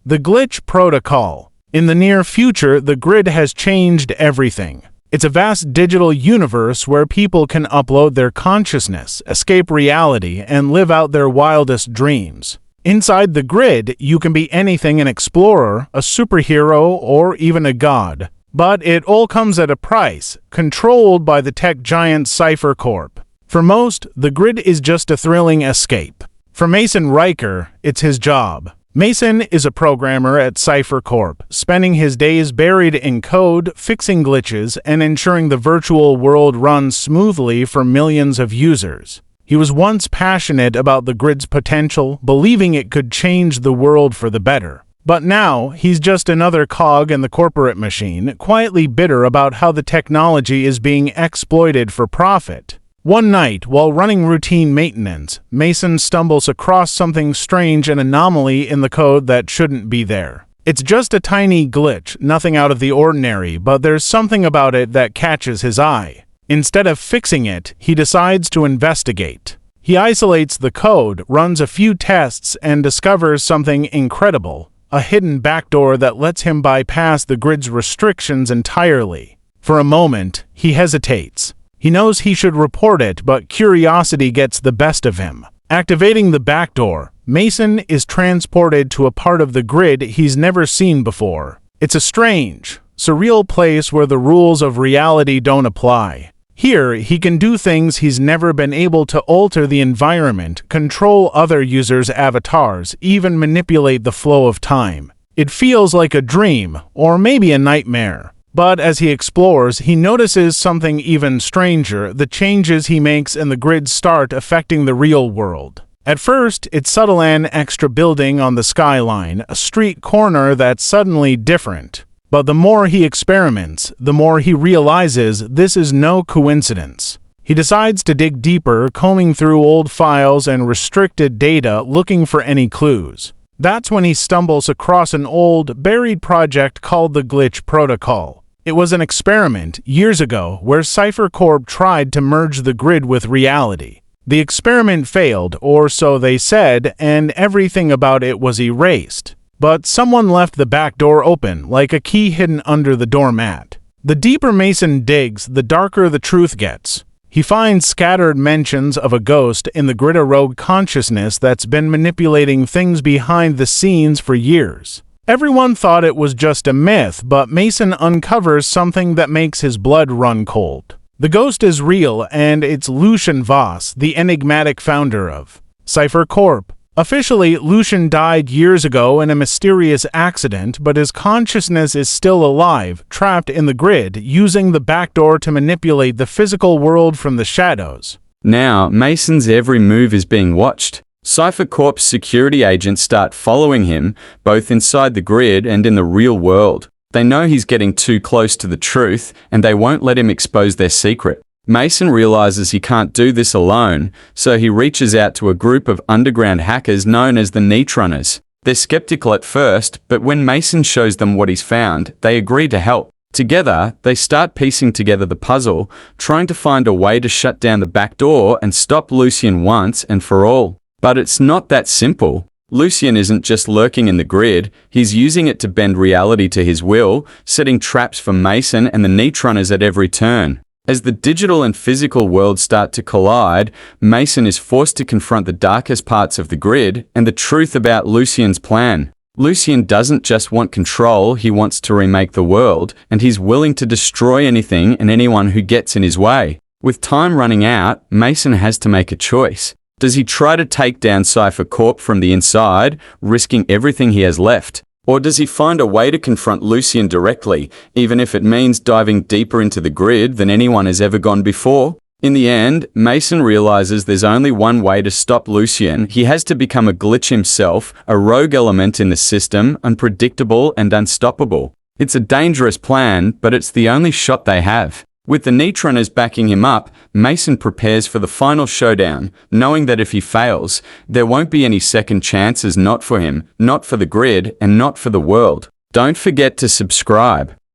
The Glitch Protocol. In the near future, the grid has changed everything. It's a vast digital universe where people can upload their consciousness, escape reality, and live out their wildest dreams. Inside the grid, you can be anything: an explorer, a superhero, or even a god. But it all comes at a price, controlled by the tech giant Cypher Corp. For most, the grid is just a thrilling escape. For Mason Riker, it's his job. Mason is a programmer at Cypher Corp, spending his days buried in code, fixing glitches, and ensuring the virtual world runs smoothly for millions of users. He was once passionate about the grid's potential, believing it could change the world for the better. But now, he's just another cog in the corporate machine, quietly bitter about how the technology is being exploited for profit. One night, while running routine maintenance, Mason stumbles across something strange, an anomaly in the code that shouldn't be there. It's just a tiny glitch, nothing out of the ordinary, but there's something about it that catches his eye. Instead of fixing it, he decides to investigate. He isolates the code, runs a few tests, and discovers something incredible: a hidden backdoor that lets him bypass the grid's restrictions entirely. For a moment, he hesitates. He knows he should report it, but curiosity gets the best of him. Activating the backdoor, Mason is transported to a part of the grid he's never seen before. It's a strange, surreal place where the rules of reality don't apply. Here, he can do things he's never been able to: alter the environment, control other users' avatars, even manipulate the flow of time. It feels like a dream, or maybe a nightmare. But as he explores, he notices something even stranger: the changes he makes in the grid start affecting the real world. At first, it's subtle: an extra building on the skyline, a street corner that's suddenly different. But the more he experiments, the more he realizes this is no coincidence. He decides to dig deeper, combing through old files and restricted data, looking for any clues. That's when he stumbles across an old, buried project called the Glitch Protocol. It was an experiment, years ago, where Cypher Corp tried to merge the grid with reality. The experiment failed, or so they said, and everything about it was erased. But someone left the back door open, like a key hidden under the doormat. The deeper Mason digs, the darker the truth gets. He finds scattered mentions of a ghost in the grid, a rogue consciousness that's been manipulating things behind the scenes for years. Everyone thought it was just a myth, but Mason uncovers something that makes his blood run cold. The ghost is real, and it's Lucian Voss, the enigmatic founder of Cypher Corp. Officially, Lucian died years ago in a mysterious accident, but his consciousness is still alive, trapped in the grid, using the backdoor to manipulate the physical world from the shadows. Now, Mason's every move is being watched. Cypher Corp's security agents start following him, both inside the grid and in the real world. They know he's getting too close to the truth, and they won't let him expose their secret. Mason realizes he can't do this alone, so he reaches out to a group of underground hackers known as the Neutrunners. They're skeptical at first, but when Mason shows them what he's found, they agree to help. Together, they start piecing together the puzzle, trying to find a way to shut down the back door and stop Lucian once and for all. But it's not that simple. Lucian isn't just lurking in the grid, he's using it to bend reality to his will, setting traps for Mason and the Neutrunners at every turn. As the digital and physical worlds start to collide, Mason is forced to confront the darkest parts of the grid and the truth about Lucian's plan. Lucian doesn't just want control, he wants to remake the world, and he's willing to destroy anything and anyone who gets in his way. With time running out, Mason has to make a choice. Does he try to take down Cypher Corp from the inside, risking everything he has left? Or does he find a way to confront Lucian directly, even if it means diving deeper into the grid than anyone has ever gone before? In the end, Mason realizes there's only one way to stop Lucian. He has to become a glitch himself, a rogue element in the system, unpredictable and unstoppable. It's a dangerous plan, but it's the only shot they have. With the Neutrunners backing him up, Mason prepares for the final showdown, knowing that if he fails, there won't be any second chances, not for him, not for the grid, and not for the world. Don't forget to subscribe.